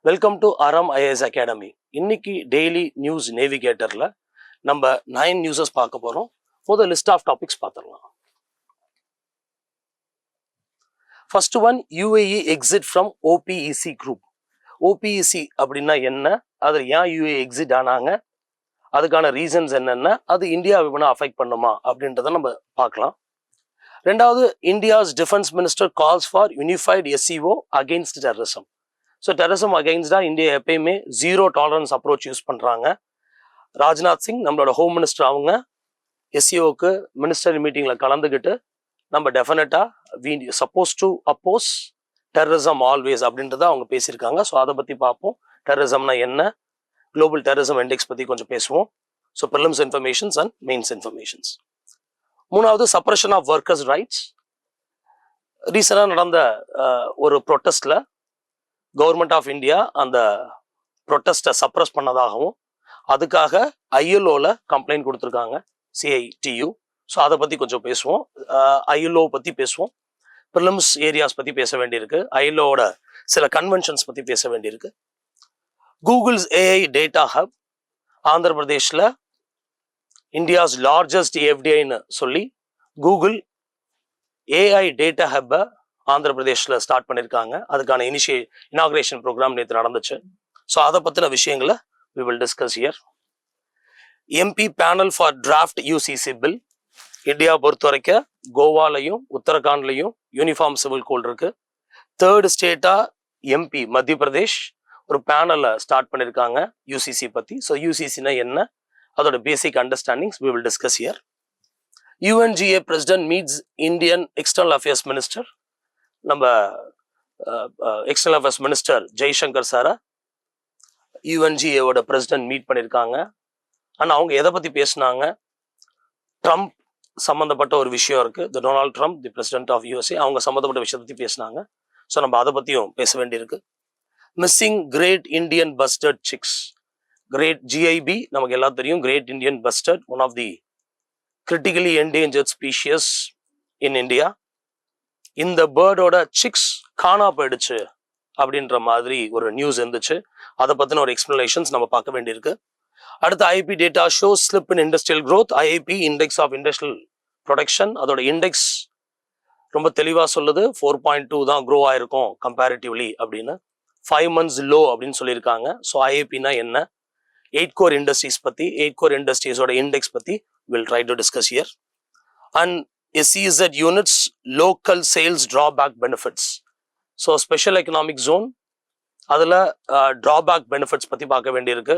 Welcome to ஆரம் IAS academy. இன்னைக்கு daily news நேவிகேட்டர்ல நம்ம 9 நியூஸஸ் பார்க்க போறோம். முதல் லிஸ்ட் ஆஃப் டாபிக்ஸ் பார்த்துடலாம். First one, UAE exit from OPEC group. OPEC அப்படின்னா என்ன, அதில் ஏன் UAE எக்ஸிட் ஆனாங்க, அதுக்கான ரீசன்ஸ் என்னென்ன, அது இந்தியாவை வேணா அஃபெக்ட் பண்ணுமா அப்படின்றத நம்ம பார்க்கலாம். ரெண்டாவது, India's defence minister calls for unified SCO against terrorism. So terrorism அகெயின்ஸ்டாக இந்தியா எப்பயுமே ஜீரோ டாலரன்ஸ் அப்ரோச் யூஸ் பண்ணுறாங்க. ராஜ்நாத் சிங் நம்மளோட ஹோம் மினிஸ்டர், அவங்க SCOக்கு மினிஸ்டர் மீட்டிங்கில் கலந்துக்கிட்டு நம்ம டெஃபினட்டாக we suppose to oppose terrorism always அப்படின்றத அவங்க பேசியிருக்காங்க. ஸோ அதை பற்றி பார்ப்போம். டெரரிசம்னா என்ன, குளோபல் டெரரிசம் இண்டெக்ஸ் பற்றி கொஞ்சம் பேசுவோம். So prelims informations and mains informations. மூணாவது, சப்ரஷன் ஆஃப் ஒர்க்கர்ஸ் ரைட்ஸ். ரீசெண்டாக நடந்த ஒரு ப்ரொட்டஸ்டில் கவர்மெண்ட் ஆஃப் இந்தியா அந்த ப்ரொட்டஸ்ட்டை சப்ரஸ் பண்ணதாகவும் அதுக்காக ILOவில் கம்ப்ளைண்ட் கொடுத்துருக்காங்க, CITU. ஸோ அதை பற்றி கொஞ்சம் பேசுவோம். ILO பற்றி பேசுவோம். ப்ரிலிம்ஸ் ஏரியாஸ் பற்றி பேச வேண்டியிருக்கு. ILOவோட சில கன்வென்ஷன்ஸ் பற்றி பேச வேண்டியிருக்கு. Google's AI data hub Andhra பிரதேஷில் இந்தியாஸ் லார்ஜஸ்ட் FDIன்னு சொல்லி கூகுள் AI டேட்டா ஹப்பை ஆந்திர பிரதேஷில் ஸ்டார்ட் பண்ணியிருக்காங்க. அதுக்கான இனாகிரேஷன் ப்ரோக்ராம் நேற்று நடந்துச்சு. ஸோ அதை பற்றின விஷயங்களை we will discuss here. MP panel for draft UCC bill. India பொறுத்த வரைக்கும் கோவாலையும் உத்தரகாண்ட்லையும் யூனிஃபார்ம் சிவில் கோட் இருக்கு. தேர்ட் ஸ்டேட்டா MP மத்திய பிரதேஷ் ஒரு பேனலை ஸ்டார்ட் பண்ணியிருக்காங்க UCC பற்றி. ஸோ UCCனா என்ன, அதோட basic understandings we will discuss here. UNGA president meets Indian external affairs minister. நம்ம எக்ஸ்டர்னல் அஃபேர்ஸ் மினிஸ்டர் ஜெய்சங்கர் சாரை UNGAவோட பிரசிடென்ட் மீட் பண்ணியிருக்காங்க. ஆனால் அவங்க எதை பற்றி பேசினாங்க, ட்ரம்ப் சம்மந்தப்பட்ட ஒரு விஷயம் இருக்குது. Donald Trump, the president of USA, அவங்க சம்மந்தப்பட்ட விஷயத்தை பற்றி பேசினாங்க. ஸோ நம்ம அதை பற்றியும் பேச வேண்டியிருக்கு. Missing great Indian bustard six. Great GIB நமக்கு எல்லாம் தெரியும். Great Indian bustard, one of the critically endangered species in India. இந்த பேர்டோட சிக்ஸ் காணா போயிடுச்சு அப்படின்ற மாதிரி ஒரு நியூஸ் இருந்துச்சு. அதை பற்றின ஒரு எக்ஸ்பிளனேஷன்ஸ் நம்ம பார்க்க வேண்டியிருக்கு. அடுத்து, IIP data show slip in industrial growth. IIP index of industrial production, அதோட இண்டெக்ஸ் ரொம்ப தெளிவாக சொல்லுது 4.2 தான் க்ரோ ஆயிருக்கும் கம்பேரிட்டிவ்லி அப்படின்னு. 5 months லோ அப்படின்னு சொல்லியிருக்காங்க. ஸோ IIPனா என்ன, 8 core இண்டஸ்ட்ரீஸ் பற்றி, 8 core இண்டஸ்ட்ரீஸோட இண்டெக்ஸ் பற்றி will try to discuss here. And SEZ units local sales drawback benefits. So special economic zone, அதில் ட்ராபேக் பெனிஃபிட்ஸ் பற்றி பார்க்க வேண்டியிருக்கு.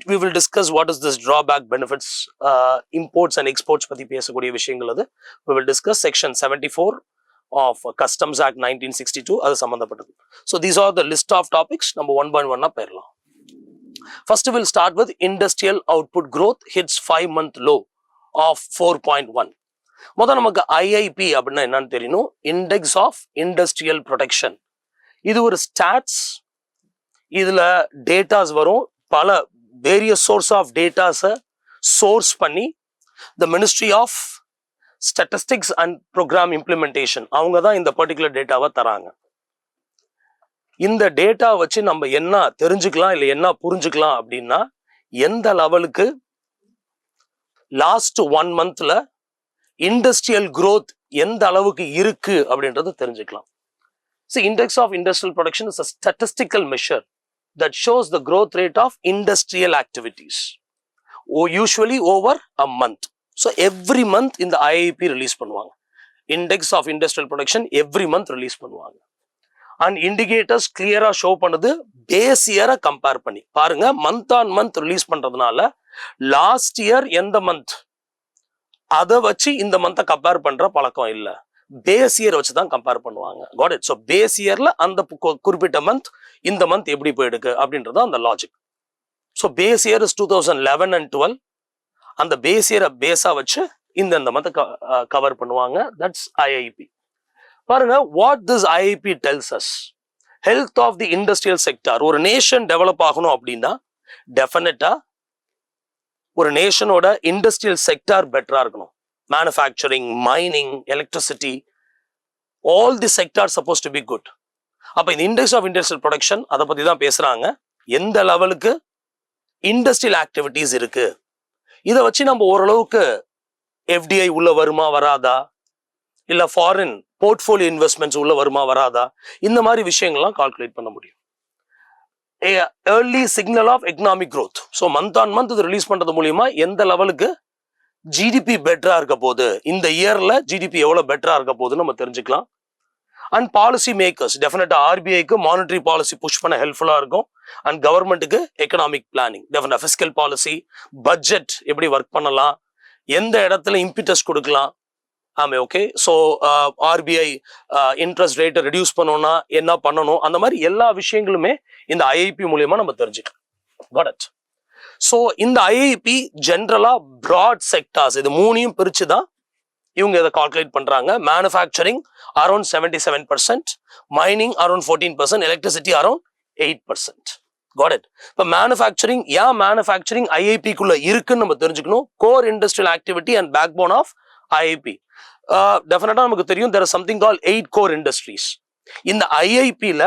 We will discuss what is this drawback benefits, imports and exports பற்றி பேசக்கூடிய விஷயங்கள் அது. We will discuss section 74 of Customs Act 1962, அது சம்மந்தப்பட்டது. So these are the list of topics. நம்ம 1 by 1 போயிடலாம். First we'll start with industrial output growth hits 5-month low of 4.1. முதல் நமக்கு IIP அப்படின்னா என்னன்னு தெரியணும். Index of industrial production. இது ஒரு ஸ்டாட்ஸ். இதுல டேட்டாஸ் வரும், பல வேரியஸ் சோர்ஸ் ஆஃப் டேட்டாஸை சோர்ஸ் பண்ணி the ministry of statistics and programme implementation அவங்க தான் இந்த பர்டிகுலர் டேட்டாவை தராங்க. இந்த டேட்டா வச்சு நம்ம என்ன தெரிஞ்சுக்கலாம் இல்லை என்ன புரிஞ்சுக்கலாம் அப்படின்னா, எந்த லெவலுக்கு லாஸ்ட் 1 monthல இண்டஸ்ட்ரியல் growth எந்த அளவுக்கு இருக்கு அப்படின்றத தெரிஞ்சுக்கலாம். So index of industrial production is a statistical measure that shows the growth rate of industrial activities, usually over a month. So every month இந்த IIP ரிலீஸ் பண்ணுவாங்க. Index of industrial production every month release பண்ணுவாங்க. And indicators கிளியரா show பண்ணுது base இயரை compare பண்ணி. பாருங்க, month on month release பண்றதுனால last year எந்த மந்த் அதை வச்சு இந்த மந்த்தை கம்பேர் பண்ற பழக்கம் இல்லை. பேஸ் இயர் வச்சு தான் கம்பேர் பண்ணுவாங்க. God it. ஸோ பேஸ் இயர்ல அந்த குறிப்பிட்ட மந்த் இந்த மந்த் எப்படி போயிடுக்கு அப்படின்றது அந்த logic. So base year is 2011 and 12. அந்த பேஸ் இயரை பேஸா வச்சு இந்த மந்த்தை கவர் பண்ணுவாங்க. That's IIP. பாருங்க, what this IIP tells us. Health of the industrial sector. ஒரு நேஷன் டெவலப் ஆகணும் அப்படின்னா டெஃபினட்டா ஒரு நேஷனோட இண்டஸ்ட்ரியல் செக்டார் பெட்டரா இருக்கணும். Manufacturing, mining, electricity, all the sectors supposed to be good. அப்ப இந்த இண்டெக்ஸ் ஆஃப் இண்டஸ்ட்ரியல் ப்ரொடக்ஷன் அதை பத்தி தான் பேசுறாங்க. எந்த லெவலுக்கு இண்டஸ்ட்ரியல் ஆக்டிவிட்டிஸ் இருக்கு, இதை வச்சு நம்ம ஓரளவுக்கு எஃப்டிஐ உள்ள வருமா வராதா, இல்ல ஃபாரின் போர்ட்ஃபோலியோ இன்வெஸ்ட்மெண்ட்ஸ் உள்ள வருமா வராதா, இந்த மாதிரி விஷயங்கள்லாம் கால்குலேட் பண்ண முடியும். Early signal of economic growth. So month on month இது ரிலீஸ் பண்றது மூலியமா எந்த லெவலுக்கு ஜிடிபி பெட்டரா இருக்க போகுது, இந்த இயர்ல ஜிடிபி எவ்வளவு பெட்டரா இருக்க போகுதுன்னு நம்ம தெரிஞ்சுக்கலாம். அண்ட் பாலிசி மேக்கர்ஸ் டெஃபினட்டா ஆர்பிஐக்கு மானிட்டரி பாலிசி புஷ் பண்ண ஹெல்ப்ஃபுல்லா இருக்கும். அண்ட் கவர்மெண்ட்டுக்கு எக்கனாமிக் பிளானிங், டெஃபினட்டா ஃபிஸ்கல் பாலிசி, பட்ஜெட் எப்படி ஒர்க் பண்ணலாம், எந்த இடத்துல இம்பிட்டஸ் கொடுக்கலாம். ஆமே, ஓகே. ஸோ ஆர்பிஐ இன்ட்ரெஸ்ட் ரேட்டை ரெடியூஸ் பண்ணணும்னா என்ன பண்ணணும், அந்த மாதிரி எல்லா விஷயங்களுமே இந்த ஐஐபி மூலியமா நம்ம தெரிஞ்சுக்கலாம். Got it. ஸோ இந்த ஐஐபி ஜென்ரலா பிராட் செக்டார்ஸ் இது மூணையும் பிரிச்சு தான் இவங்க இதை கால்குலேட் பண்றாங்க. Manufacturing around 77%, mining around 14%, electricity around 8%. Got it. இப்போ மேனுஃபேக்சரிங், ஏன் மேனுஃபேக்சரிங் ஐஐபிக்குள்ள இருக்குன்னு நம்ம தெரிஞ்சுக்கணும். Core industrial activity and backbone of IIP. டெஃபினட்டா நமக்கு தெரியும் there is something called 8 core industries. இந்த ஐஐபில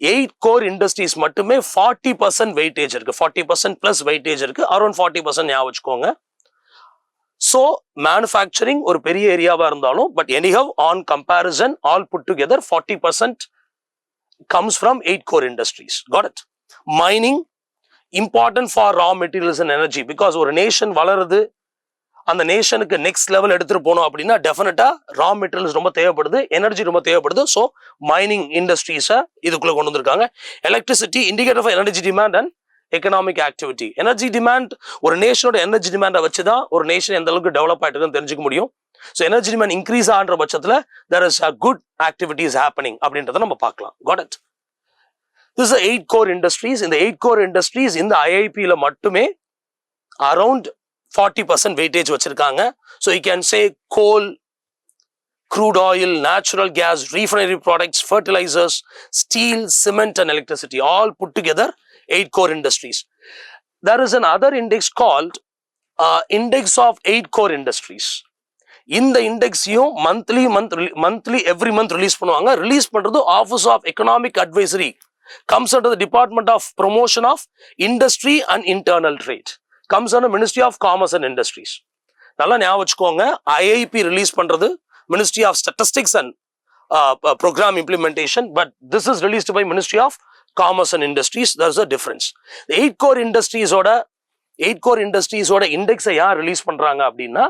8 core industries மட்டுமே 40% வெயிட்டேஜ் இருக்கு, 40% பிளஸ் வெயிட்டேஜ் இருக்கு, அரௌண்ட் 40% ஞாபகம் வச்சுக்கோங்க. ஸோ மேனுஃபேக்சரிங் ஒரு பெரிய ஏரியாவா இருந்தாலும், but anyhow on comparison all put together 40% comes from 8 core industries. Got it. Mining important for raw materials and energy, because ஒரு நேஷன் வளருது, அந்த நேஷனுக்கு நெக்ஸ்ட் லெவல் எடுத்துட்டு போனோம் அப்படின்னா டெஃபினட்டா ரா மெட்டீரியல்ஸ் ரொம்ப தேவைப்படுது, எனர்ஜி ரொம்ப தேவைப்படுது. ஸோ மைனிங் இண்டஸ்ட்ரீஸை இதுக்குள்ள கொண்டு வந்திருக்காங்க. Electricity indicator of energy demand and economic activity. Energy demand, ஒரு நேஷனோட எனர்ஜி டிமாண்டை வச்சு தான் ஒரு நேஷன் எந்த அளவுக்கு டெவலப் ஆயிட்டு இருக்குன்னு தெரிஞ்சுக்க முடியும். ஸோ எனர்ஜி டிமாண்ட் இன்க்ரீஸ் ஆகிற பட்சத்தில் there is a good activities happening அப்படின்றத நம்ம பார்க்கலாம். Got it. This is 8 core industries. இந்த 8 core industries இந்த ஐஐபியில் மட்டுமே அரௌண்ட் 40% weightage வச்சிருக்காங்க. So you can say coal, crude oil, natural gas, refinery products, fertilizers, steel, cement and electricity, all put together 8 core industries. There is another index called index of 8 core industries. இந்த இண்டெக்ஸையும் monthly every month release பண்ணுவாங்க. Release பண்றது office of economic advisory, comes under the Department of Promotion of Industry and Internal Trade, comes under Ministry of Commerce and Industries. நல்லா ஞாபகம் வச்சுக்கோங்க, IIP release பண்றது Ministry of Statistics and Program Implementation, but this is released by Ministry of Commerce and Industries. There's a difference. The 8 core industries ஓட இண்டெக்ஸை யார் release பண்றாங்க அப்படின்னா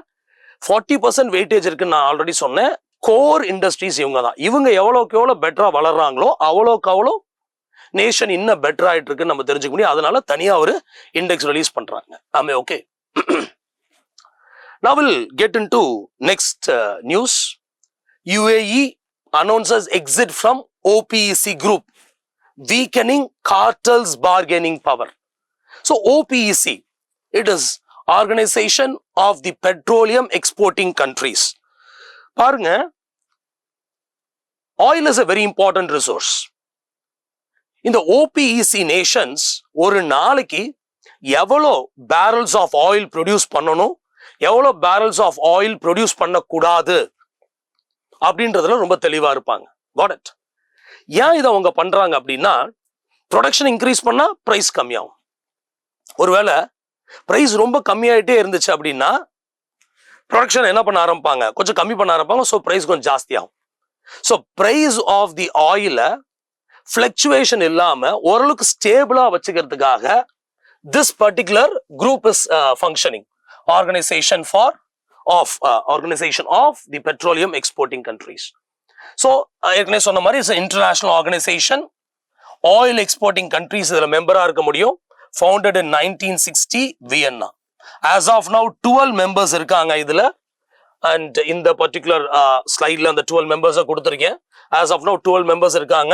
40% weightage இருக்குன்னு நான் ஆல்ரெடி சொன்னேன். கோர் இண்டஸ்ட்ரீஸ் இவங்க தான். இவங்க எவ்வளோக்கு எவ்வளோ பெட்டரா வளர்றாங்களோ அவ்வளோக்கு அவ்வளோ நேஷன் இன்னும் பெட்டர் ஆயிட்டு இருக்குன்னு நம்ம தெரிஞ்சுக்க முடியும். அதனால தனியா ஒரு இண்டெக்ஸ் ரிலீஸ் பண்றாங்க. ஆமே, okay. Now we'll get into next news. UAE announces exit from OPEC group, weakening cartels bargaining power. So OPEC, it is Organization of the Petroleum Exporting Countries. பாருங்க, oil is a very important resource. இந்த OPEC Nations ஒரு நாளைக்கு எவ்வளோ barrels of oil produce பண்ணணும், எவ்வளோ barrels of oil produce பண்ணக்கூடாது அப்படின்றதுல ரொம்ப தெளிவா இருப்பாங்க. Got it. ஏன் இதை அவங்க பண்றாங்க அப்படின்னா, ப்ரொடக்ஷன் இன்க்ரீஸ் பண்ணா பிரைஸ் கம்மியாகும். ஒருவேளை பிரைஸ் ரொம்ப கம்மியாயிட்டே இருந்துச்சு அப்படின்னா ப்ரொடக்ஷன் என்ன பண்ண ஆரம்பிப்பாங்க, கொஞ்சம் கம்மி பண்ண ஆரம்பிப்பாங்க. ஸோ பிரைஸ் கொஞ்சம் ஜாஸ்தியாகும். ஸோ பிரைஸ் ஆஃப் தி ஆயிலை ஃபிளக்சுவேஷன் இல்லாம ஓரளவுக்கு ஸ்டேபிளா வச்சுக்கிறதுக்காக this particular group is functioning. Organization of the petroleum exporting countries. So ஏற்கனவே சொன்ன மாதிரி it's international organisation. Oil exporting countries இதுல மெம்பரா இருக்க முடியும். Founded in 1960 Vienna. as of now 12 members இருக்காங்க இதுல. அண்ட் இந்த பர்டிகுலர் ஸ்லைட்ல அந்த 12 மெம்பர்ஸை கொடுத்துருக்கேன். as of now 12 மெம்பர்ஸ் இருக்காங்க.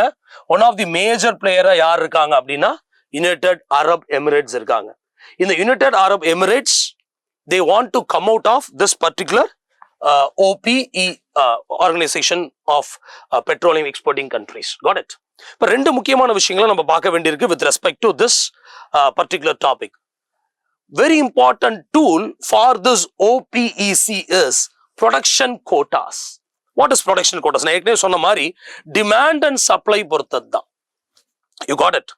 ஒன் ஆஃப் தி மேஜர் பிளேயரா யார் இருக்காங்க அப்படின்னா யுனைடெட் அரப் எமிரேட்ஸ் இருக்காங்க. இந்த United Arab Emirates they want to come out of this particular OPE organization of petroleum exporting countries. Got it. இப்ப ரெண்டு முக்கியமான விஷயங்களை நம்ம பார்க்க வேண்டியிருக்கு with respect to this particular topic. Very important tool for this OPEC is production quotas. What is production quotas? நான் ஏற்கனவே சொன்ன மாதிரி டிமாண்ட் அண்ட் சப்ளை பொறுத்தது தான். You got it.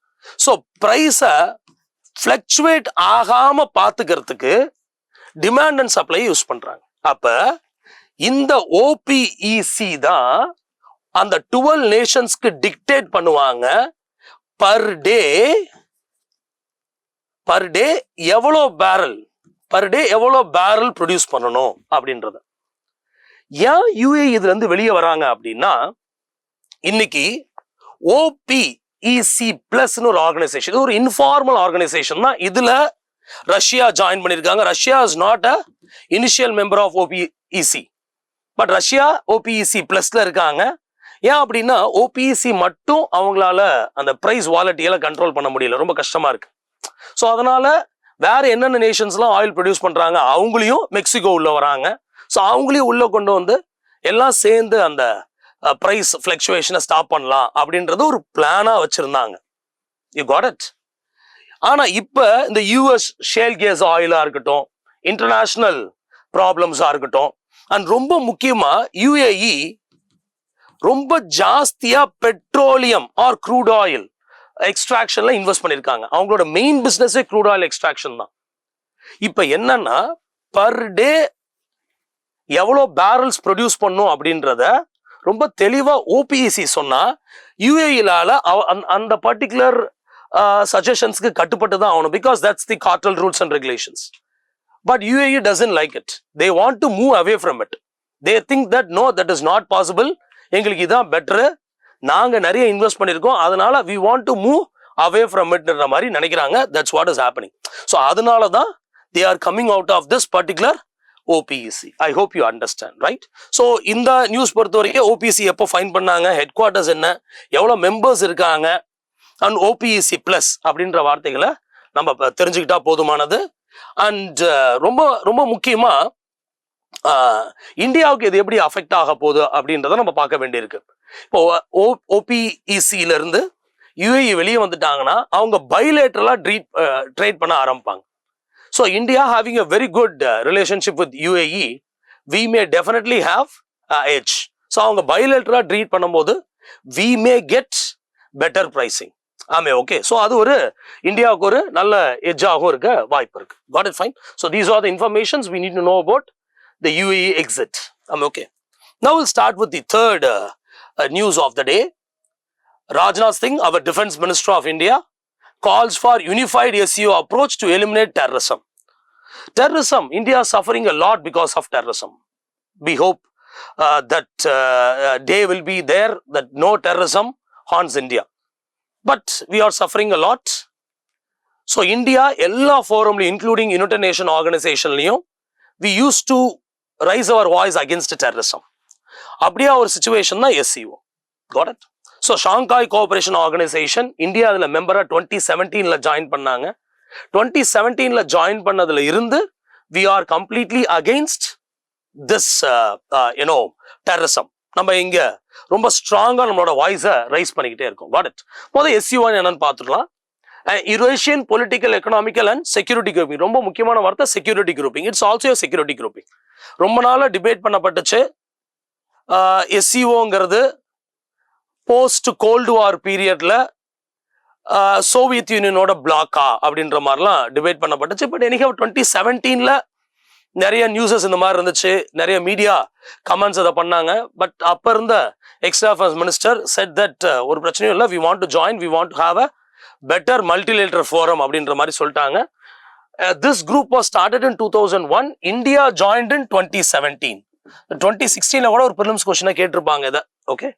ஸோ ப்ரைஸை ஃப்ளக்சுவேட் ஆகாம பார்த்துக்கிறதுக்கு டிமாண்ட் அண்ட் சப்ளை யூஸ் பண்றாங்க. அப்ப இந்த ஓபிஇசி தான் அந்த 12 நேஷன்ஸ்க்கு டிக்டேட் பண்ணுவாங்க பர் டே எவ்வளோ பேரல் ப்ரொடியூஸ் பண்ணணும் அப்படின்றத. ஏன் யூஏ இதுல இருந்து வெளியே வராங்க அப்படின்னா, இன்னைக்கு ஓபிஇசி பிளஸ்னு ஒரு ஆர்கனைசேஷன், ஒரு இன்ஃபார்மல் ஆர்கனைசேஷன் தான். இதுல ரஷ்யா ஜாயின் பண்ணிருக்காங்க. Russia is not a initial member of OPEC, but Russia OPEC பிளஸ்ல இருக்காங்க. ஏன் அப்படின்னா ஓபிஇசி மட்டும் அவங்களால அந்த பிரைஸ் வாலட்டியில கண்ட்ரோல் பண்ண முடியல, ரொம்ப கஷ்டமா இருக்கு. ஸோ அதனால வேற என்னென்ன நேஷன்ஸ்லாம் ஆயில் ப்ரொடியூஸ் பண்றாங்க அவங்களையும் மெக்சிகோ உள்ள வராங்க. ஸோ அவங்களையும் உள்ள கொண்டு வந்து எல்லாம் சேர்ந்து அந்த பிரைஸ் ஃபிளக்சுவேஷனை ஸ்டாப் பண்ணலாம் அப்படின்றது ஒரு பிளானா வச்சிருந்தாங்க. You got it. ஆனா இப்ப இந்த யூஎஸ் ஷேல் கேஸ் ஆயிலா இருக்கட்டும், இன்டர்நேஷனல் ப்ராப்ளம்ஸா இருக்கட்டும், அண்ட் ரொம்ப முக்கியமா யுஏஇ ரொம்ப ஜாஸ்தியா பெட்ரோலியம் ஆர் க்ரூட் ஆயில் எக்ஸ்ட்ராக்ஷன்ல இன்வெஸ்ட் பண்ணிருக்காங்க. அவங்களோட மெயின் பிசினஸே க்ரூட் ஆயில் எக்ஸ்ட்ராக்ஷன் தான். இப்ப என்னன்னா பர் டே எவ்வளோ பேரல்ஸ் ப்ரொடியூஸ் பண்ணும் அப்படின்றத ரொம்ப தெளிவா ஓபிஇசி சொன்னா யுஏஇலால அந்த பர்டிகுலர் சஜஷன்ஸ்க்கு கட்டுப்பட்டு தான் ஆகணும். Because that's the cartel rules and regulations. But UAE doesn't like it. They want to move away from it. They think that no, that is not possible. எங்களுக்கு இதான் பெட்டரு, நாங்க நிறைய இன்வெஸ்ட் பண்ணிருக்கோம், அதனால we want to move away from இட்ன்ற மாதிரி நினைக்கிறாங்க. That's what is happening. So அதனால தான் they are coming out of this particular OPEC. I hope you understand, right? So இந்த நியூஸ் பொறுத்த வரைக்கும் ஓபிஇசி எப்போ ஃபைன் பண்ணாங்க, ஹெட் குவார்ட்டர்ஸ் என்ன, எவ்வளோ மெம்பர்ஸ் இருக்காங்க, அண்ட் ஓபிஇசி பிளஸ் அப்படின்ற வார்த்தைகளை நம்ம தெரிஞ்சுக்கிட்டா போதுமானது. அண்ட் ரொம்ப ரொம்ப முக்கியமா இந்தியாவுக்கு இது எப்படி அஃபெக்ட் ஆக போகுது அப்படின்றத நம்ம பார்க்க வேண்டியிருக்கு. இப்போ ஓபிஇசில இருந்து யுஏஇ வெளியே வந்துட்டாங்கன்னா அவங்க பைலேட்டரலா ட்ரேட் பண்ண ஆரம்பிப்பாங்க. So India having a very good relationship with UAE, we may definitely have edge. So அவங்க பைலேட்டரா ட்ரீட் பண்ணும்போது we may get better pricing. ஆமே, ஓகே. ஸோ அது ஒரு இந்தியாவுக்கு ஒரு நல்ல எட்ஜாகவும் இருக்க வாய்ப்பு இருக்கு. Got it, fine. So these are the informations we need to know about the UAE exit. Okay. Now we'll start with the third news of the day. Rajnath Singh, our Defense Minister of India, calls for unified SEO approach to eliminate terrorism. Terrorism, India is suffering a lot because of terrorism. We hope that day will be there that no terrorism haunts India. But we are suffering a lot. So India, எல்லா ஃபோரம்லையும் including United Nations organizationலையும் we used to raise our voice against terrorism. அப்படியே ஒரு situation தான் SCO. Got it? So Shanghai cooperation organisation India அதில் மெம்பராக 2017 join பண்ணாங்க. 2017 join பண்ணதுல இருந்து we are completely against this terrorism. நம்ம இங்க ரொம்ப ஸ்ட்ராங்கா நம்மளோட வாய்ஸை ரைஸ் பண்ணிக்கிட்டே இருக்கோம். Got it? முதல்ல SCO என்னன்னு பார்த்துக்கலாம். Eurasian political, economical and security grouping. ரொம்ப முக்கியமான வார்த்தை security grouping. It's also security grouping. ரொம்ப நாளா டிபேட் பண்ணப்பட்டுச்சு. எஸ்சிஓங்கிறது போஸ்ட் கோல்டு வார் பீரியட்ல சோவியத் யூனியனோட பிளாக்கா அப்படின்ற மாதிரிலாம் டிபேட் பண்ணப்பட்டுச்சு. பட் எனக்கு 2017 நிறைய நியூஸஸ் இந்த மாதிரி இருந்துச்சு, நிறைய மீடியா கமெண்ட்ஸ் அதை பண்ணாங்க. பட் அப்ப இருந்த external affairs minister said that ஒரு பிரச்சனையும் இல்லை, we want to join, we want to have a better multilateral forum அப்படின்ற மாதிரி சொல்லிட்டாங்க. This group was started in 2001. India joined in 2017. 2016 கூட ஒரு ப்ரிலிம்ஸ் கொஸ்டினை கேட்டிருப்பாங்க இதை. ஓகே,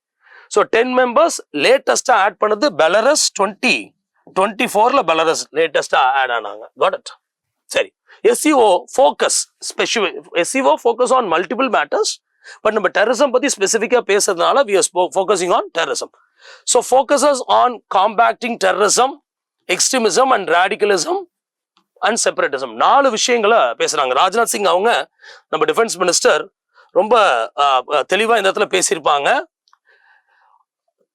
ஸோ 10 members லேட்டஸ்டா ஆட் பண்ணது பெலரஸ். 2024 பெலரஸ் லேட்டஸ்டா ஆட் ஆனாங்க. Got it? சரி, SEO focus SEO focus on multiple matters. But நம்ம டெரரிசம் பத்தி ஸ்பெசிஃபிக்கா பேசுறதுனால we are focusing on terrorism. So focuses on combating terrorism, extremism and radicalism and separatism. 4 விஷயங்களை பேசுறாங்க. ராஜ்நாத் சிங் அவங்க நம்ம டிஃபென்ஸ் மினிஸ்டர் ரொம்ப தெளிவா இந்த இடத்துல பேசியிருப்பாங்க.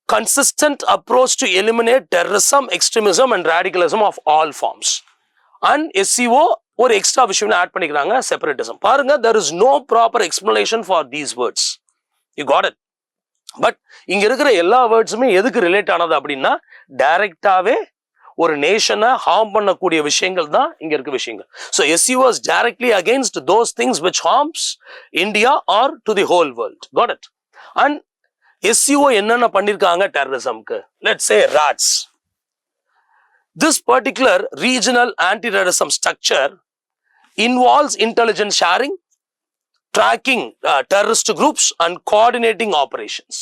Consistent approach to eliminate terrorism, extremism and radicalism of all forms. And SEO ஒரு எக்ஸ்ட்ரா விஷயம் ஆட் பண்ணிக்கிறாங்க, செப்பரேட்டிசம். பாருங்க, there is no proper explanation for these words. You got it. But இங்க இருக்கிற எல்லா வேர்ட்ஸுமே எதுக்கு ரிலேட் ஆனது அப்படின்னா டைரக்டாவே ஒரு நேஷனை ஹார்ம் பண்ணக்கூடிய விஷயங்கள் தான் இங்க இருக்க விஷயங்கள். So SCO is directly against those things which harms India or to the whole world. Got it? And SCO என்னென்ன பண்ணிருக்காங்க டெரரிசம்க்கு? Let's say RATS. This particular regional anti-terrorism structure involves intelligence sharing, tracking terrorist groups and coordinating operations.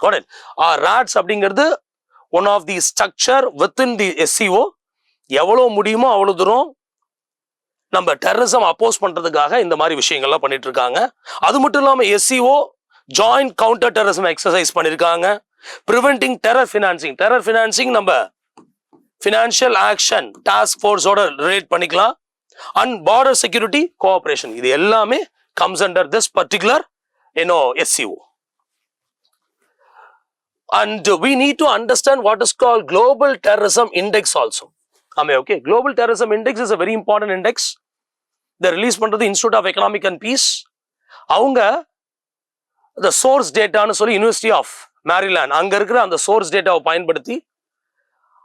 Got it? RATS அப்படிங்கிறது one of the structure within the SCO. எவ்வளவு முடியுமோ அவ்வளவு தூரம் நம்ம terrorism அப்போஸ் பண்றதுக்காக இந்த மாதிரி விஷயங்கள்லாம் பண்ணிட்டு இருக்காங்க. அது மட்டும் இல்லாம SCO joint counter terrorism exercise பண்ணிருக்காங்க. Preventing terror financing. Terror financing நம்ம ஃபினான்ஷியல் ஆக்ஷன் டாஸ்க் ஃபோர்ஸோட ரிலேட் பண்ணிக்கலாம். அண்ட் பார்டர் செக்யூரிட்டி கோஆபரேஷன், இது எல்லாமே comes under this particular SCO. And we need to understand what is called Global Terrorism Index also. Okay, Global Terrorism Index is a very important index. They release பண்றது Institute of Economic and Peace. அவங்க the source data னு சொல்லி University of Maryland அங்க இருக்கிற அந்த source dataவை பயன்படுத்தி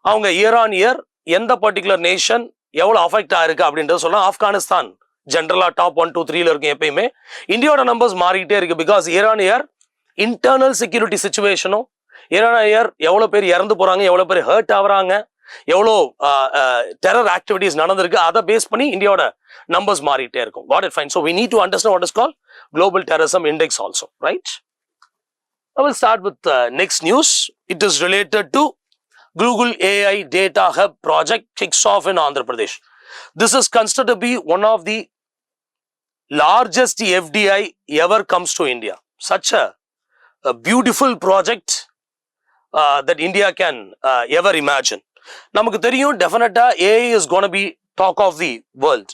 அவங்க year on year எந்த பர்டிகுலர் நேஷன் எவ்வளவு அஃபெக்ட் ஆயிருக்கு அப்படின்றத சொல்லலாம். ஆப்கானிஸ்தான் ஜென்ரலா டாப் 1, 2, 3ல இருக்கும் எப்பயுமே. இந்தியாவோட நம்பர்ஸ் மாறிக்கிட்டே இருக்கு. Because year on year internal security சிச்சுவேஷனும், இயர் ஆன் இயர் எவ்வளவு பேர் இறந்து போறாங்க, எவ்வளவு பேர் ஹர்ட் ஆகுறாங்க, எவ்வளோ டெரர் ஆக்டிவிட்டிஸ் நடந்திருக்கு, அதை பேஸ் பண்ணி இந்தியாவோட நம்பர்ஸ் மாறிட்டே இருக்கும். Got it? Fine. So we need to understand what is called Global Terrorism Index also, right? I will start with next news. It is related to Google AI Data Hub project kicks off in Andhra Pradesh. This is considered to be one of the largest FDI ever comes to India. Such a beautiful project that India can ever imagine. நமக்கு தெரியும் டெஃபினட்டா AI is going to be talk of the world.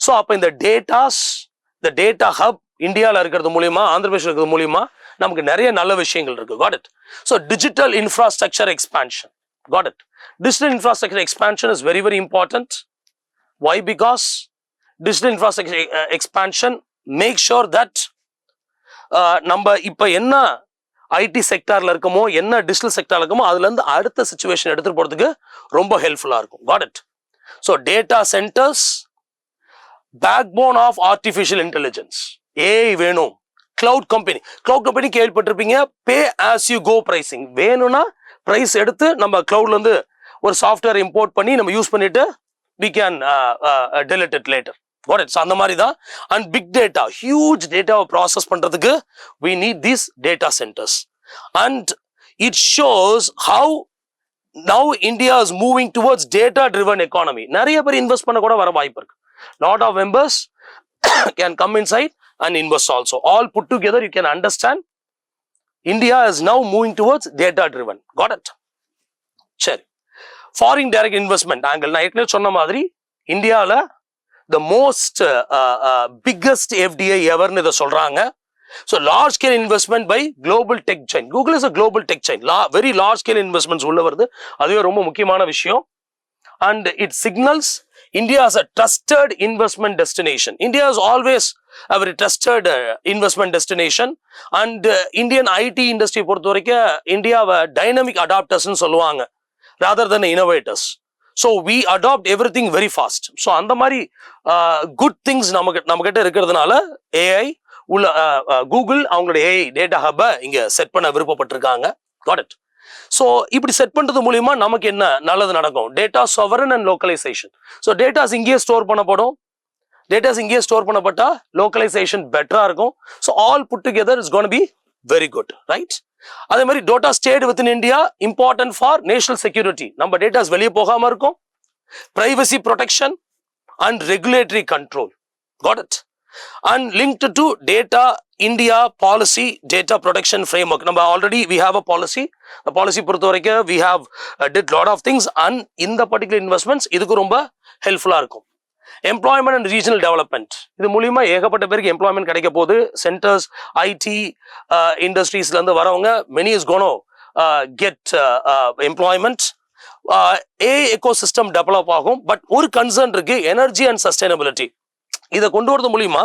So அப்போ இந்த datas, இந்த data hub இந்தியாவில் இருக்கிறது மூலியமா, ஆந்திர பிரதேஷ் இருக்கிறது மூலியமா நமக்கு நிறைய நல்ல விஷயங்கள் இருக்கு. Got it? So digital infrastructure expansion. Got it? Digital infrastructure expansion is very, very important. Why? Because digital infrastructure expansion makes sure that நம்ம இப்போ என்ன ஐடி செக்டார்ல இருக்கமோ, என்ன டிஜிட்டல் செக்டார்ல இருக்கமோ, அதுல இருந்து அடுத்த சிச்சுவேஷன் எடுத்துட்டு போறதுக்கு ரொம்ப ஹெல்ப்ஃபுல்லா இருக்கும். Got it? So data centers, backbone of artificial intelligence. AI வேணும். கிளவுட் கம்பெனி கேள்விப்பட்டிருப்பீங்க. Pay as you go pricing. வேணும்னா பிரைஸ் எடுத்து நம்ம கிளவுட்ல இருந்து ஒரு சாஃப்ட்வேர் இம்போர்ட் பண்ணி நம்ம யூஸ் பண்ணிட்டு we can delete it later. Got it? So அந்த மாதிரி தான். And big data, huge data process பண்றதுக்கு we need these data centers. And it shows how now India is moving towards data driven economy. நிறைய பேர் invest பண்ண கூட வர வாய்ப்பு இருக்கு. Lot of members can come inside and invest also. All put together you can understand India is now moving towards data driven. Got it? சரி, foreign direct investment angle நான் ஏற்கனவே சொன்ன மாதிரி இந்தியாவில் the most biggest FDI everன்னு இதை சொல்றாங்க. So large scale investment by global tech giant. Google is a global tech giant. Very large scale investments உள்ள வருது. அதுவே ரொம்ப முக்கியமான விஷயம். And it signals India as a trusted investment destination. India is always a very trusted investment destination. And Indian IT industry பொறுத்த வரைக்கும் இந்தியாவை dynamic அடாப்டர்ஸ்ன்னு சொல்லுவாங்க rather than innovators. So we adopt everything very fast. So அந்த மாதிரி good things நம்ம கிட்ட இருக்கிறதுனால AI உள்ள கூகுள் அவங்களோட AI டேட்டா ஹப்பை இங்க செட் பண்ண விருப்பப்பட்டிருக்காங்க. Got it? ஸோ இப்படி செட் பண்றது மூலியமா நமக்கு என்ன நல்லது நடக்கும்? Data sovereign and localization. So datas இங்கேயே ஸ்டோர் பண்ணப்படும். டேட்டாஸ் இங்கேயே ஸ்டோர் பண்ணப்பட்டா லோக்கலைசேஷன் பெட்டரா இருக்கும். So all put together is gonna be very good, right? அதே மாதிரி data state within India important for national security. நம்ம டேட்டாஸ் வெளியே போகாம இருக்கும். Privacy protection and regulatory control. Got it? And linked to data India policy data protection framework. நம்ம already we have a policy. The policy பொறுத்த வரைக்கும் we have did lot of things and in the particular investments இதுக்கு ரொம்ப ஹெல்ப்ஃபுல்லா இருக்கும். Employment and regional development, இது மூலியமா ஏகப்பட்ட பேருக்கு எம்ப்ளாய்மெண்ட் கிடைக்க போகுது. சென்டர்ஸ், ஐடி இண்டஸ்ட்ரீஸ்ல இருந்து வரவங்க many is gonna get employment. A echo system develop ஆகும். பட் ஒரு கன்சர்ன் இருக்கு, எனர்ஜி அண்ட் சஸ்டைனபிலிட்டி. இதை கொண்டு வரது மூலியமா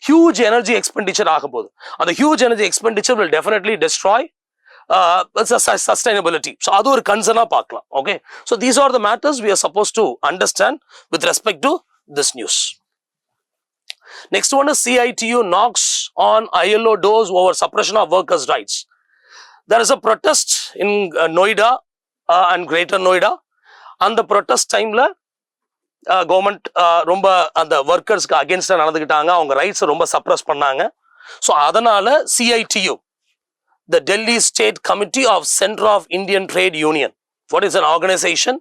ஹியூஜ் எனர்ஜி எக்ஸ்பெண்டிச்சர் ஆக போகுது. அந்த huge energy expenditure will definitely destroy sustainability. So அது ஒரு கன்சர்னா பார்க்கலாம். Okay, so these are the matters we are supposed to understand with respect to this news. Next one is CITU knocks on ILO doors over suppression of workers' rights. There is a protest in Noida and Greater Noida. அந்த protest timeல government ரொம்ப அந்த ஒர்க்கர்ஸ்க்கு அகேன்ஸ்டா நடந்துக்கிட்டாங்க, அவங்க ரைட்ஸை ரொம்ப suppress பண்ணாங்க. So அதனால CITU, the Delhi State Committee of Center of Indian Trade Union, what is an organization?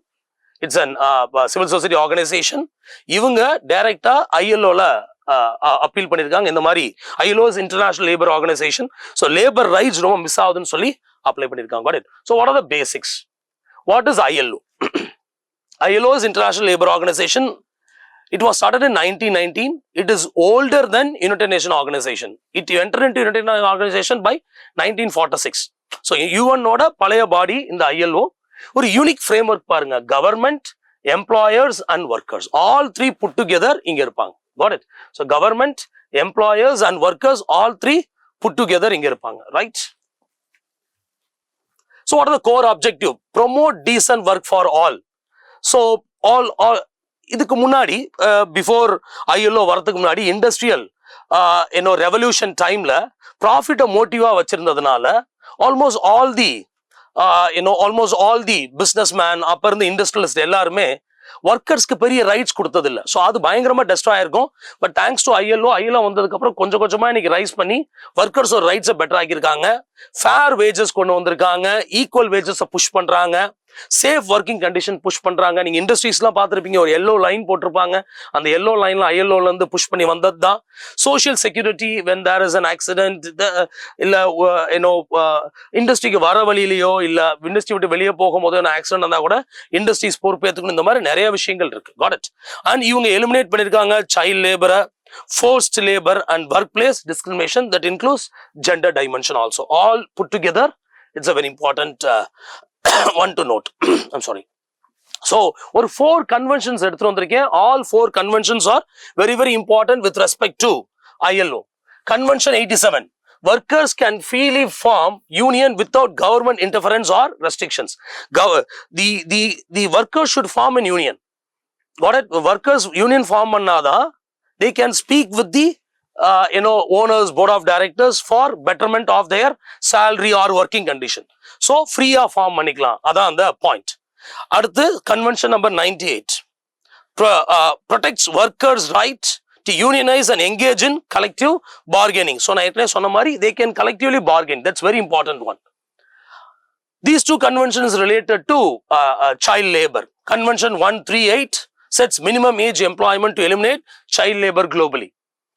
It's an civil society organization. இவங்க டைரக்டா ILOல appeal பண்ணியிருக்காங்க. இந்த மாதிரி ILO is International Labour Organization. So labour rights ரொம்ப miss ஆகுதுன்னு சொல்லி apply பண்ணியிருக்காங்க. Got it? So what are the basics? What is ILO? ILO is International Labour Organization. It was started in 1919. It is older than United Nations Organization. It entered into United Nations Organization by 1946. So UN ஓட பழைய பாடி இந்த ILO. ஒரு unique framework பாருங்க, government, employers and workers all three put together இங்க இருப்பாங்க. Got it? So government, employers and workers all three put together இங்க இருப்பாங்க. Right? So what are the core objective? Promote decent work for all. So all இதுக்கு முன்னாடி before ILO வரதுக்கு முன்னாடி industrial revolution டைம்ல ப்ராஃபிட்டை மோட்டிவா வச்சிருந்ததுனால almost all the businessman அப்ப இருந்த இண்டஸ்ட்ரியலிஸ்ட் எல்லாருமே ஒர்க்கர்ஸ்க்கு பெரிய ரைட்ஸ் கொடுத்ததில்லை. ஸோ அது பயங்கரமா டெஸ்ட்ராய் ஆயிருக்கும். பட் தேங்க்ஸ் டு ஐஎல்ஓ வந்ததுக்கு அப்புறம் கொஞ்சம் கொஞ்சமா இன்னைக்கு ரைஸ் பண்ணி ஒர்க்கர்ஸோட ரைட்ஸை பெட்டர் ஆக்கியிருக்காங்க. ஃபேர் வேஜஸ் கொண்டு வந்திருக்காங்க, ஈக்குவல் வேஜஸை புஷ் பண்றாங்க, சேஃப் ஒர்க்கிங் கண்டிஷன் புஷ் பண்றாங்க. நீங்க இண்டஸ்ட்ரீஸ்லாம் பார்த்துருப்பீங்க, ஒரு எல்லோ லைன் போட்டிருப்பாங்க. அந்த எல்லோ லைன்ல ஐஎல்ஓல இருந்து புஷ் பண்ணி வந்தது தான். Social security when there is an accident, இல்ல இண்டஸ்ட்ரிக்கு வர வழியிலையோ இல்ல இண்டஸ்ட்ரி விட்டு வெளியே போகும்போது ஆக்சிடென்ட் வந்தா கூட இண்டஸ்ட்ரீஸ் பொறுப்பேற்றுக்கணும். இந்த மாதிரி நிறைய விஷயங்கள் இருக்கு. Got it? அண்ட் இவங்க எலிமினேட் பண்ணிருக்காங்க child லேபரை, forced labor and workplace discrimination that includes gender dimension also. All put together, it's a very important one to note. I'm sorry. So or 4 conventions எடுத்துட்டு வந்திருக்கேன். All 4 conventions are very very important with respect to ILO. Convention 87, workers can freely form union without government interference or restrictions. The workers should form an union. Got it? Workers union form பண்ணாதான் they can speak with the owners, board of directors for betterment of their salary or working condition. So free of form பண்ணிக்கலாம். அதான் அந்த point. அடுத்து convention number 98 protects workers right to unionize and engage in collective bargaining. So நான் ஏற்கனவே சொன்ன மாதிரி they can collectively bargain. That's very important one. These 2 conventions related to child labor. Convention 138 sets minimum age employment to eliminate child labor globally.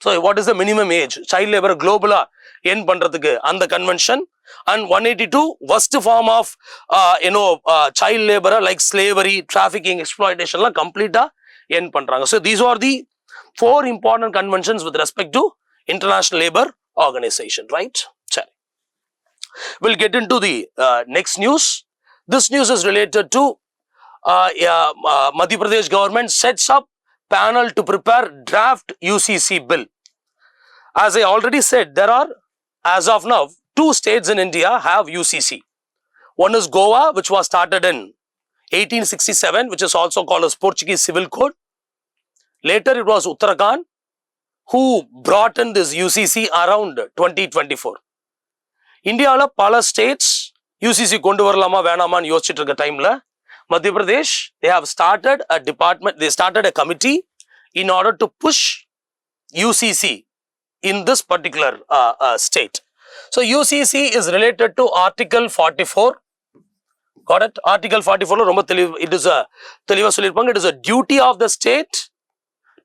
So what is the minimum age? Child labor global end பண்றதுக்கு அந்த convention. And 182 worst form of child labor like slavery, trafficking, exploitation எல்லாம் கம்ப்ளீட்டா end பண்றாங்க. So these are the 4 important conventions with respect to International Labour Organization, right? சரி, we'll get into the next news. This news is related to Madhya Pradesh government sets up panel to prepare draft UCC bill. As I already said, there are as of now 2 states in India have UCC. One is Goa, which was started in 1867, which is also called as Portuguese Civil Code. Later it was Uttarakhand who brought in this UCC around 2024. இந்தியாவில் பல states UCC கொண்டு வரலாமா வேணாமான்னு யோசிச்சுட்டு இருக்க டைம்ல Madhya Pradesh, they have started a department, they started a committee in order to push UCC in this particular state. So UCC is related to Article 44. Got it? Article 44 ரொம்ப it is a தெளிவா சொல்லிருப்பாங்க. It is a duty of the state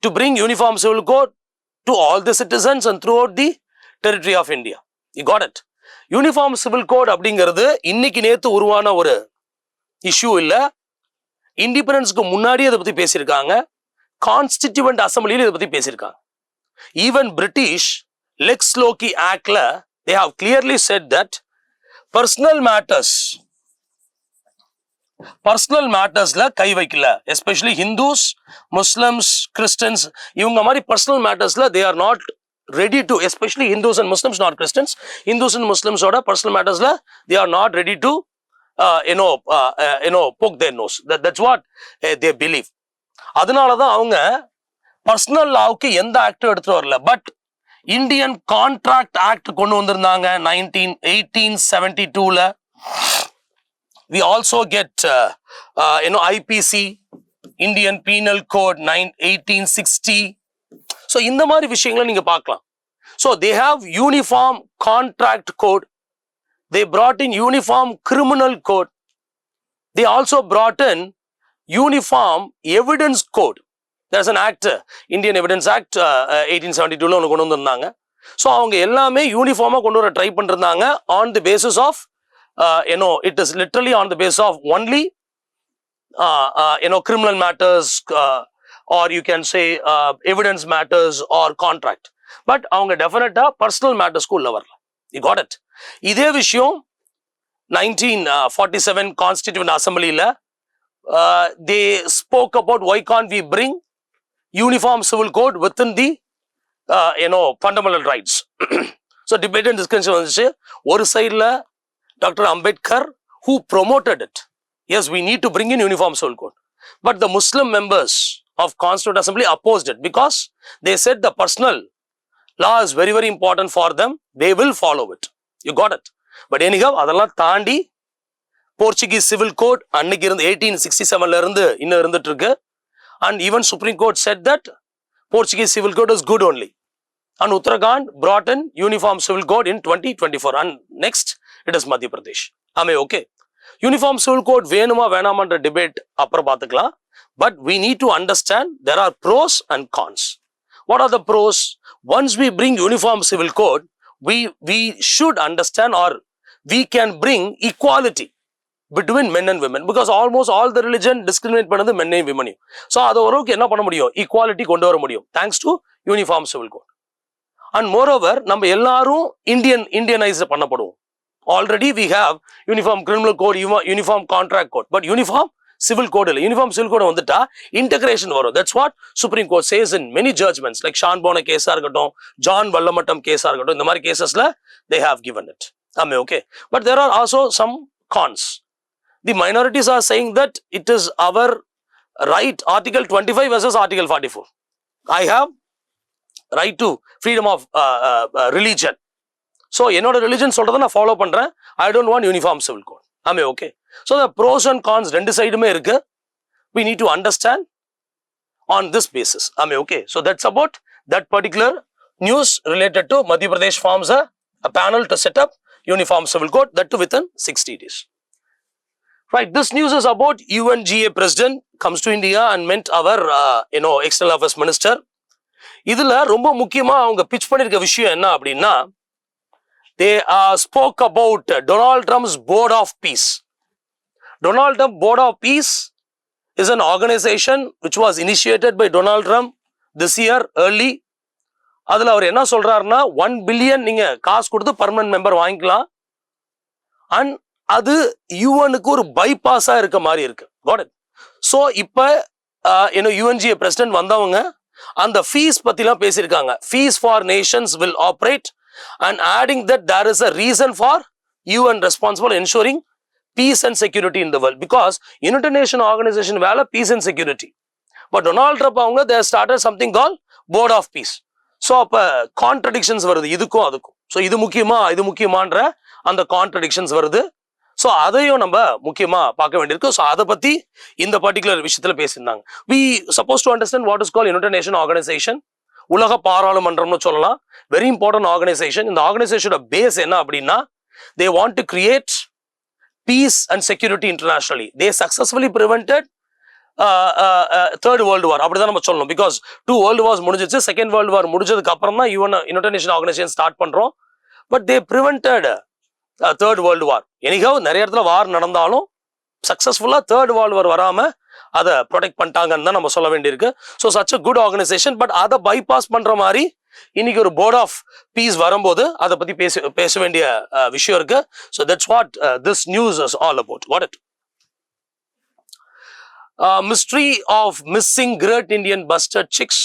to bring uniform civil code to all the citizens and throughout the territory of India. You got it? Uniform civil code அப்படிங்கிறது இன்னைக்கு நேத்து உருவான ஒரு issue இல்ல. இண்டிபெண்டன்ஸ்க்கு முன்னாடி இதை பத்தி பேசியிருக்காங்க. கான்ஸ்டிடியூவன்ட் அசம்பிளியில் இதை பத்தி பேசியிருக்காங்க. ஈவன் பிரிட்டிஷ் லெக்ஸ் லோக்கி ஆக்ட்ல they have clearly said that personal matters personal மேட்டர்ஸ்ல கை வைக்கல. எஸ்பெஷலி ஹிந்துஸ், முஸ்லிம்ஸ், கிறிஸ்டியன்ஸ் இவங்க மாதிரி பர்சனல் மேட்டர்ஸ்ல they are not ready to, especially Hindus and Muslims, not Christians. Hindus and Muslims oda personal matters la they are not ready to poke their nose. That's what they believe. அதனால தான் அவங்க personal லாவுக்கு எந்த ஆக்டும் எடுத்துட்டு வரல. But Indian contract act கொண்டு வந்திருந்தாங்க 1872ல. we also get IPC, Indian Penal Code 1860. So இந்த மாதிரி விஷயங்களை நீங்க பார்க்கலாம். So they have uniform contract code. They brought in uniform criminal code. They also brought in uniform evidence code. There's an act, Indian Evidence Act 1872ல ஒன்று கொண்டு வந்திருந்தாங்க. So அவங்க எல்லாமே யூனிஃபார்மாக கொண்டு வர ட்ரை பண்ணிருந்தாங்க on the basis of it is literally on the basis of only criminal matters, or you can say evidence matters or contract. But அவங்க டெஃபினட்டா பர்சனல் மேட்டர்ஸ்க்கு உள்ள வரல. You got it? இதே விஷயம் 1947 constituent அசம்பிளியில they spoke about why can't we bring uniform civil code within the fundamental rights. So debate and discussion வந்துச்சு. ஒரு சைடுல doctor Ambedkar who promoted it. Yes, we need to bring in uniform civil code. But the Muslim members of Constituent Assembly opposed it because they said the personal law is very, very important for them. They will follow it. You got it? But anyhow, அதெல்லாம் தாண்டி Portuguese civil code அன்னைக்கு இருந்து 1867ல இருந்து இன்னும் இருந்துட்டு இருக்கு. And even Supreme Court said that Portuguese civil code is good only. And Uttarakhand brought in uniform civil code in 2024. And next, it is Madhya Pradesh. Am I okay? Uniform civil code வேணுமா வேணாமான்ற debate அப்புறம் பார்த்துக்கலாம். But we need to understand there are pros and cons. What are the pros? Once we bring uniform civil code, we should understand, or we can bring equality between men and women, because almost all the religion discriminate பண்ணது men and women. So அது ஒருவருக்கு என்ன பண்ண முடியும்? Equality கொண்டு வர முடியும் thanks to uniform civil code. And moreover, நம்ம எல்லாரும் Indianized பண்ணப்படுவோம். Already we have uniform criminal code, uniform contract code, but uniform civil code இல்லை. யூனிஃபார்ம் சிவில் கோட் வந்துட்டா இன்டகிரேஷன் வரும். That's what supreme court says in many judgments, like Shah Bano கேஸா இருக்கட்டும், John Vallamattom கேஸா இருக்கட்டும், இந்த மாதிரி கேசஸ்ல தே ஹேவ் கிவன் இட். ஆமே, okay. But there are also some cons. The minorities are saying that it is our right, article 25 versus article 44. I have right to freedom of religion. So என்னோட religion சொல்றதை நான் follow பண்றேன். ஐ don't want uniform civil code. ஆமே, okay. So the pros and cons ரெண்டு சைடுமே இருக்கு. We need to understand on this basis. Am I okay? So that's about that particular news related to Madhya Pradesh forms a panel to set up uniform civil code, that too within 60 days. Right, this news is about UNGA president comes to India and met our external affairs minister. இதுல ரொம்ப முக்கியமா அவங்க pitch பண்ணிருக்க விஷயம் என்ன அப்படின்னா, they spoke about Donald Trump's Board of Peace. Donald Trump Board of Peace is an organization which was initiated by Donald Trump this year early. அதுல அவர் என்ன சொல்றாருன்னா, 1 billion நீங்க காசு கொடுத்து பர்மனன்ட் மெம்பர் வாங்கிக்கலாம். அண்ட் அது யூஎனுக்கு ஒரு பைபாஸா இருக்க மாதிரி இருக்கு. Got it? So இப்ப UNGA பிரசிடென்ட் வந்தவங்க அந்த ஃபீஸ் பத்திலாம் பேசியிருக்காங்க. Fees for Nations will operate and adding that there is a reason for UN responsible ensuring peace and security in the world, because United Nations organization வேலை peace and security. But Donald Trump அவங்க they started something called Board of Peace. So அப்ப contradictions வருது இதுக்கும் அதுக்கும். So இது முக்கியமான்ற அந்த contradictions வருது. So அதையும் நம்ம முக்கியமா பார்க்க வேண்டியிருக்கு. So அதை பத்தி இந்த பர்டிகுலர் விஷயத்துல பேசியிருந்தாங்க. We supposed to understand what is called United Nations organization. உலக பாராளுமன்றம்னு சொல்லலாம். Very important organisation. இந்த ஆர்கனைசேஷனோட பேஸ் என்ன அப்படின்னா, they want to create peace and security internationally. They successfully prevented third world war. அப்படிதான் நம்ம சொல்லணும். Because 2 world wars முடிஞ்சிச்சு. second world war முடிஞ்சதுக்கு அப்புறம் தான் United Nations organization ஸ்டார்ட் பண்றோம். But they prevented third world war. anyhow நிறைய இடத்துல வார் நடந்தாலும் சக்சஸ்ஃபுல்லா third world war வராம அதை ப்ரொடெக்ட் பண்ணிட்டாங்கன்னு தான் நம்ம சொல்ல வேண்டியிருக்கு. So such a good organisation. But அதை பைபாஸ் பண்ற மாதிரி இன்னைக்கு ஒரு போர்ட் ஆஃப் பீஸ் வரும்போது அதை பத்தி பேச வேண்டிய விஷயம் இருக்கு. So that's what this news is all about. What it mystery of missing great Indian bustard chicks,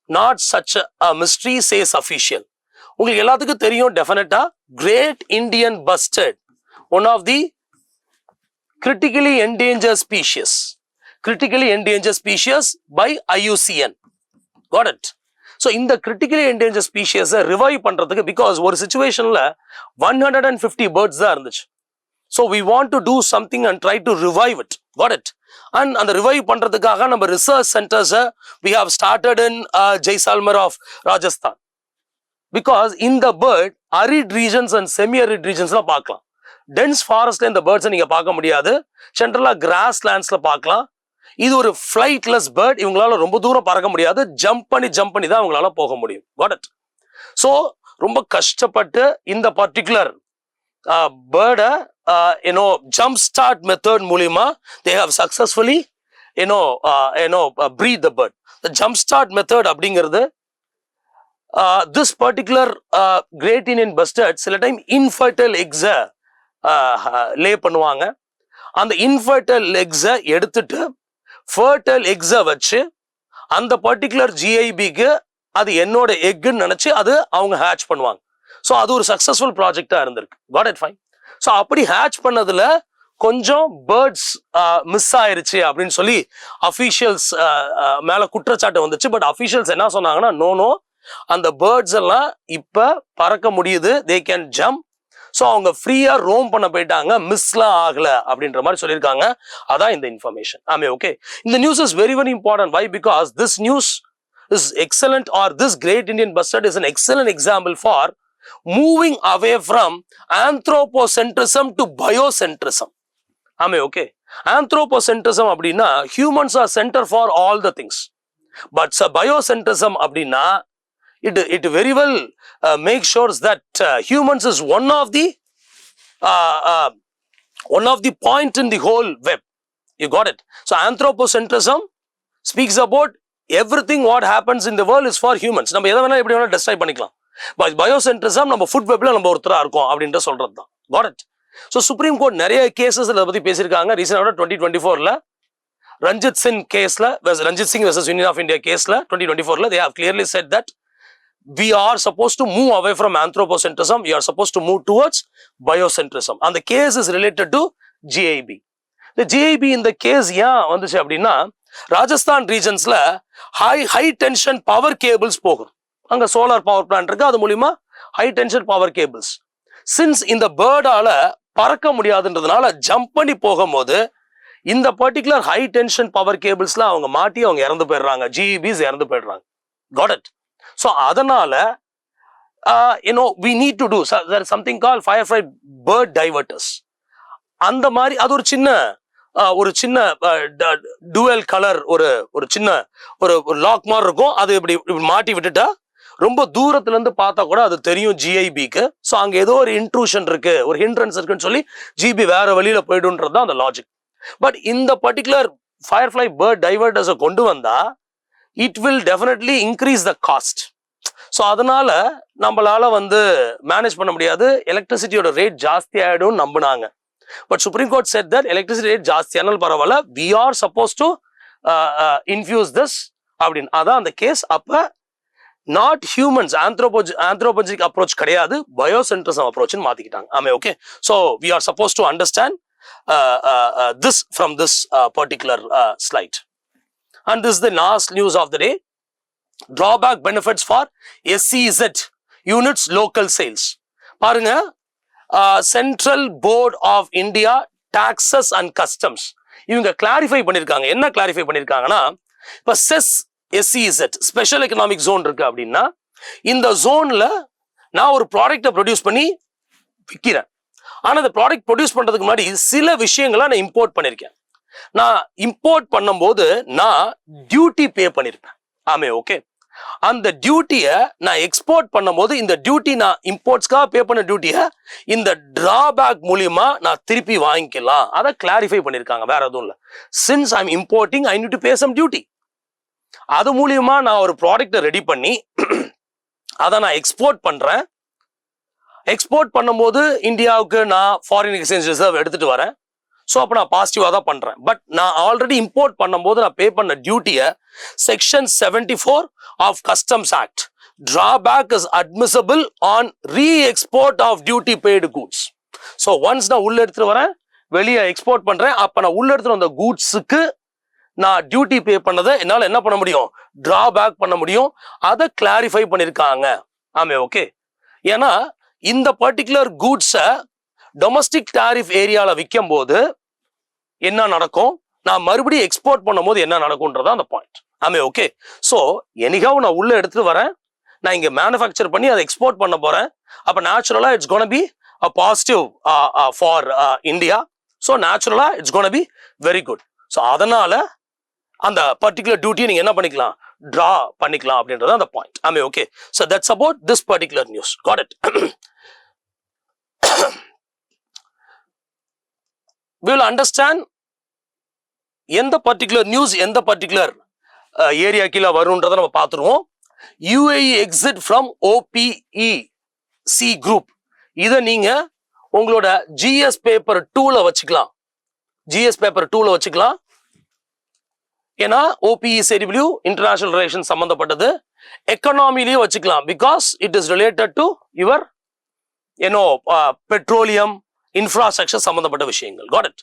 not such a mystery, says official. உங்களுக்கு எல்லாத்துக்கும் தெரியும் டெஃபினட்டா great Indian bustard one of the critically endangered species by IUCN. Got it? So in the critically endangered species revive பண்றதுக்கு because ஒரு situationல 150 birds தான் இருந்துச்சு. So we want to do something and try to revive it. Got it? And அந்த revive பண்றதுக்காக நம்ம research centers we have started in Jaisalmer of Rajasthan. Because in the bird arid regions and semi-arid regionsல பார்க்கலாம். Dense forestல இந்த birds நீங்க பார்க்க முடியாது. சென்ட்ரலா cross லேண்ட்ஸ்ல பார்க்கலாம். இது ஒரு ஃபிளைட்லெஸ் பேர்ட். இவங்களால ரொம்ப தூரம் பறக்க முடியாது. ஜம்ப் பண்ணி தான் இவங்களால போக முடியும். Got it? ஸோ ரொம்ப கஷ்டப்பட்டு இந்த பர்டிகுலர் பேர்டை ஜம்ப் ஸ்டார்ட் மெத்தட் மூலியமா they have successfully breed the bird. The jump start method அப்படிங்கிறது this particular great Indian bustard சில டைம் infertile eggs லே பண்ணுவாங்க. அந்த infertile eggs எடுத்துட்டு fertile eggs வச்சு அந்த பர்டிகுலர் GIBக்கு அது என்னோட எக்குன்னு நினைச்சு அது அவங்க ஹேட்ச் பண்ணுவாங்க. ஸோ அது ஒரு சக்சஸ்ஃபுல் ப்ராஜெக்டா இருந்திருக்கு. Got it? Fine. ஸோ அப்படி ஹேட்ச் பண்ணதுல கொஞ்சம் பேர்ட்ஸ் மிஸ் ஆயிருச்சு அப்படின்னு சொல்லி அஃபீஷியல்ஸ் மேல குற்றச்சாட்டு வந்துச்சு. பட் அஃபீஷியல்ஸ் என்ன சொன்னாங்கன்னா நோ அந்த பேர்ட்ஸ் எல்லாம் இப்ப பறக்க முடியுது, தே கேன் ஜம்ப். ஸோ அவங்க ஃப்ரீயா ரோம் பண்ண போயிட்டாங்க, மிஸ்லாம் ஆகல அப்படின்ற மாதிரி சொல்லியிருக்காங்க. அதான் இந்த இன்ஃபர்மேஷன். ஓகே, இந்த news is very very important. Why? Because this news is excellent, or this great Indian bustard is an excellent example for moving away from anthropocentrism to biocentrism. Okay, anthropocentrism அப்படின்னா humans are center for all the things, but biocentrism அப்படின்னா it very well makes sure that humans is one of the point in the whole web. You got it? So anthropocentrism speaks about everything what happens in the world is for humans. நம்ம எதை வேணா எப்படி வேணா destroy பண்ணிக்கலாம். But பயோசென்ட்ரிசம் நம்ம food வெப்ல நம்ம ஒருத்தரா இருக்கோம் அப்படின்ற சொல்றது தான். Got it? So supreme court நிறைய கேசஸ் இதை பத்தி பேசியிருக்காங்க. ரீசெண்டாக 2024ல ரஞ்சித் சிங் கேஸ்ல, Ranjit Singh versus union of India கேஸ்ல 2024ல they have clearly said that we are supposed to move away from anthropocentrism, we are supposed to move towards biocentrism. And the case is related to GIB. The GIB இந்த case ஏன் வந்துச்சு அப்படின்னா ராஜஸ்தான் ரீஜன்ஸ்ல high tension power cables போகும். அங்க solar power plant இருக்கு, அது மூலியமா high tension power cables. Since இந்த பேர்டால பறக்க முடியாதுன்றதுனால ஜம்ப் பண்ணி போகும்போது இந்த பர்டிகுலர் ஹை டென்ஷன் பவர் கேபிள்ஸ்ல அவங்க மாட்டி அவங்க இறந்து போயிடுறாங்க, GEBs இறந்து போயிடுறாங்க. Got it? So அதனால we need to do there is something called firefly bird diverters. அந்த மாதிரி அது ஒரு சின்ன டுவல் கலர் ஒரு சின்ன ஒரு லாக் மாதிரி இருக்கும். அது இப்படி மாட்டி விட்டுட்டா ரொம்ப தூரத்துல இருந்து பார்த்தா கூட அது தெரியும் GIBக்கு. ஸோ அங்க ஏதோ ஒரு இன்ட்ரூஷன் இருக்கு, ஒரு ஹிண்ட்ரன்ஸ் இருக்குன்னு சொல்லி GB வேற வழியில போயிடுன்றது தான் அந்த லாஜிக். பட் இந்த பர்டிகுலர் ஃபயர்ஃப்ளை பேர்ட் டைவர்டர்ஸை கொண்டு வந்தா it will definitely increase the cost. So அதனால நம்மளால மேனேஜ் பண்ண முடியாது, எலக்ட்ரிசிட்டியோட ரேட் ஜாஸ்தி ஆயிடும் நம்பினாங்க. But Supreme Court said that electricity rate ஜாஸ்தியானல் பரவாயில்ல, we are supposed to infuse this அப்படின்னு. அதான் அந்த கேஸ். அப்ப நாட் ஹியூமன்ஸ் anthropogenic approach கிடையாது, biocentrism approach மாத்திக்கிட்டாங்க. Okay, so we are supposed to understand this from this particular slide. And this is the last news of the day. Drawback benefits for SEZ units local sales. பாருங்க, central board of India taxes and customs இவங்க clarify பண்ணிருக்காங்க. என்ன clarify பண்ணிருக்காங்கன்னா, இப்ப SEZ special economic zone இருக்கு அப்படின்னா இந்த ஜோன்ல நான் ஒரு ப்ராடக்டை ப்ரொடியூஸ் பண்ணி விற்கிறேன். ஆனா அந்த ப்ராடக்ட் ப்ரொடியூஸ் பண்றதுக்கு முன்னாடி சில விஷயங்களை நான் இம்போர்ட் பண்ணிருக்கேன். நான் இம்போர்ட் பண்ணும்போது நான் டியூட்டி பே பண்ணிருப்பேன். ஓகே, அந்த டியூட்டியை நான் எக்ஸ்போர்ட் பண்ணும் போது இந்த டியூட்டி நான் இம்போர்ட்ஸ்க்காக பே பண்ண டியூட்டியை இந்த டிராபேக் மூலியமா நான் திருப்பி வாங்கிக்கலாம். அதை கிளாரிஃபை பண்ணிருக்காங்க, வேற எதுவும் இல்லை. Since I am importing I need to pay some duty. அது மூலியமா நான் ஒரு ப்ராடக்டை ரெடி பண்ணி அதை நான் எக்ஸ்போர்ட் பண்றேன். எக்ஸ்போர்ட் பண்ணும்போது இந்தியாவுக்கு நான் ஃபாரின் எக்ஸ்சேஞ்ச் ரிசர்வ் எடுத்துட்டு வரேன். ஸோ அப்போ நான் பாசிட்டிவாக தான் பண்ணுறேன். பட் நான் ஆல்ரெடி இம்போர்ட் பண்ணும்போது நான் பே பண்ண டியூட்டியை section 74 of customs act drawback is admissible on re-export of duty paid goods. So once நான் உள்ள எடுத்துட்டு வரேன், வெளியே எக்ஸ்போர்ட் பண்றேன், அப்போ நான் உள்ள எடுத்துட்டு வந்த கூட்ஸுக்கு நான் டியூட்டி பே பண்ணதை என்னால் என்ன பண்ண முடியும், டிராபேக் பண்ண முடியும். அதை கிளாரிஃபை பண்ணியிருக்காங்க. ஆமே ஓகே. ஏன்னா இந்த பர்டிகுலர் கூட்ஸை டொமஸ்டிக் டாரிஃப் ஏரியாவில் விற்கும் போது என்ன நடக்கும், நான் மறுபடியும் எக்ஸ்போர்ட் பண்ணும் போது என்ன நடக்கும்ன்றதான் அந்த பாயிண்ட். ஆமே ஓகே. ஸோ எனிகாவும் நான் உள்ள எடுத்துட்டு வரேன், நான் இங்கே மேனுஃபேக்சர் பண்ணி அதை எக்ஸ்போர்ட் பண்ண போறேன். அப்போ நேச்சுரலாக it's gonna be a positive for India. So நேச்சுரலாக it's gonna be very good. So அதனால அந்த பர்டிகுலர் டியூட்டியை நீங்க என்ன பண்ணிக்கலாம், டிரா பண்ணிக்கலாம் அப்படின்றது அந்த பாயிண்ட். ஆமே okay. So that's about this particular news. Got it. we will understand எந்த பர்டிகுலர் நியூஸ் எந்த பர்டிகுலர் ஏரியா கீழே வரும்ன்றதை நம்ம பார்த்துருவோம். UAE exit from OPEC group. இதை நீங்க உங்களோட GS பேப்பர் 2ல வச்சுக்கலாம். GS பேப்பர் 2ல வச்சுக்கலாம். ஏன்னா OPECW இன்டர்நேஷனல் ரிலேஷன் சம்பந்தப்பட்டது. எக்கனாமிலேயே வச்சுக்கலாம். Because it is related to your petroleum infrastructure சம்பந்தப்பட்ட விஷயங்கள். Got it.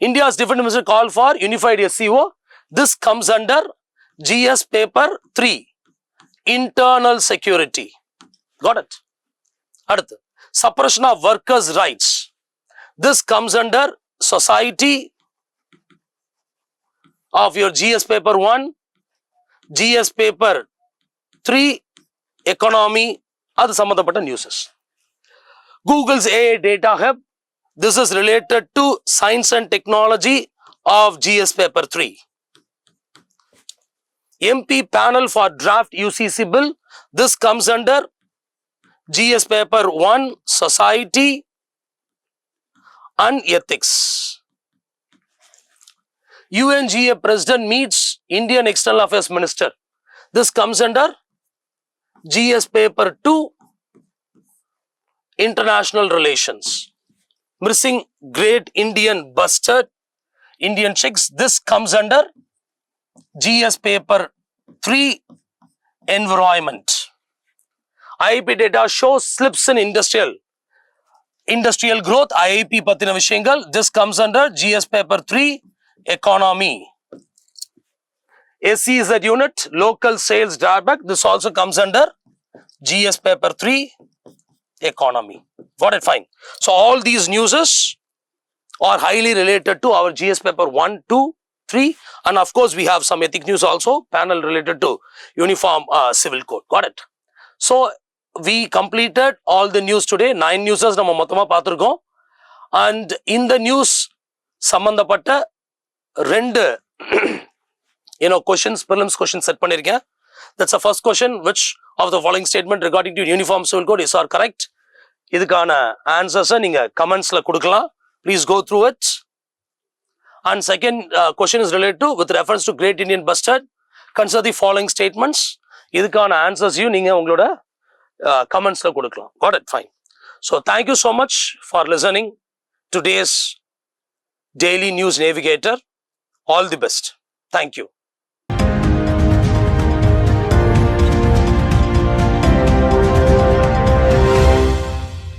India's defense minister call for unified SCO. This comes under GS paper 3. Internal security. Got it. அடுத்து suppression of workers' rights. This comes under society of your GS paper 1, GS paper 3, economy. அது சம்பந்தப்பட்ட newses. Google's AI data hub. This is related to science and technology of GS paper 3. MP panel for draft UCC bill. This comes under GS paper 1, society and ethics. UNGA president meets Indian external affairs minister. This comes under GS paper 2, international relations. Missing great Indian bustard, Indian chicks. This comes under GS paper 3, environment. IIP data shows slips in industrial growth. IIP பத்தின விஷயங்கள். This comes under GS paper 3, economy. SEZ unit, local sales drawback. This also comes under GS paper 3, economy. Got it? Fine. So all these newses are highly related to our GS paper 1, 2, 3, and of course we have some ethic news also, panel related to uniform civil code. Got it? So we completed all the news today. 9 newses நம்ம மொத்தமா பார்த்திருக்கோம். and in the news சம்பந்தப்பட்ட 2 questions, prelims questions set பண்ணிருக்கேன். That's the first question. Which of the following statement regarding to uniform civil code is or correct? இதுக்கான ஆன்சர்ஸை நீங்க கமெண்ட்ஸ்ல கொடுக்கலாம். Please go through it. And second question is related to with reference to Great Indian Bustard. Consider the following statements. இதுக்கான ஆன்சர்ஸையும் நீங்க உங்களோட கமெண்ட்ஸ்ல கொடுக்கலாம். Got it? Fine. So thank you so much for listening today's Daily News Navigator. All the best. Thank you.